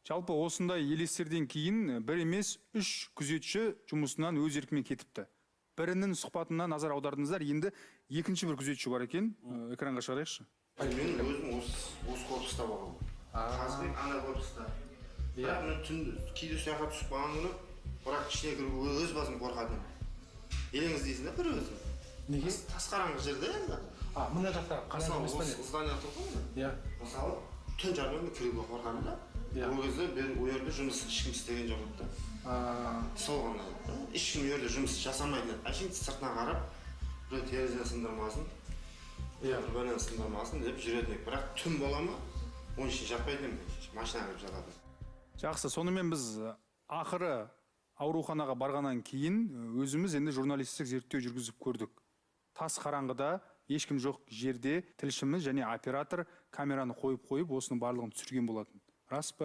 Жалпы осындай елестерден кейін бір емес 3 күзетші жұмысынан өз еркімен кетіпті. Бірінің сұхбатына назар аудардыңыздар, енді екінші бір күзетші бар екен. Экранға шығарайықшы. Мен өзім осы корпуста болғанмын. Қазбек ана корпуста. Бірақ мен түн кейде сояққа түсіп қалған күні, бірақ ішіне кіруге өз басым қорқадым. Елеңіз дейсің бір өзім. Неге? Тас қараңғы жерде енді. Мына жақта қасында емес па не? Здания тұр ғой. Иә. Мысалы, түн жарымда кіруге қорқамын да. Ол кезде ол жерде жұмыс ешкім істеген жоқ еді да. Сол ғана. Ешкім жерде жұмыс жасамайтын еді. Әшейін сыртына қарап, бір терезе сындырмасын, бір сындырмасын деп жүретін еді. Бірақ түн бола ма, оның ішін жатпайтын едім. Машина кіріп жатады. Жақсы, сонымен біз ақыры ауруханаға барғаннан кейін өзіміз енді журналистік зерттеу жүргізіп көрдік. Тас қараңғыда ешкім жоқ жерде тілшіміз және оператор камераны қойып осының барлығын түсірген болатын. Рас па?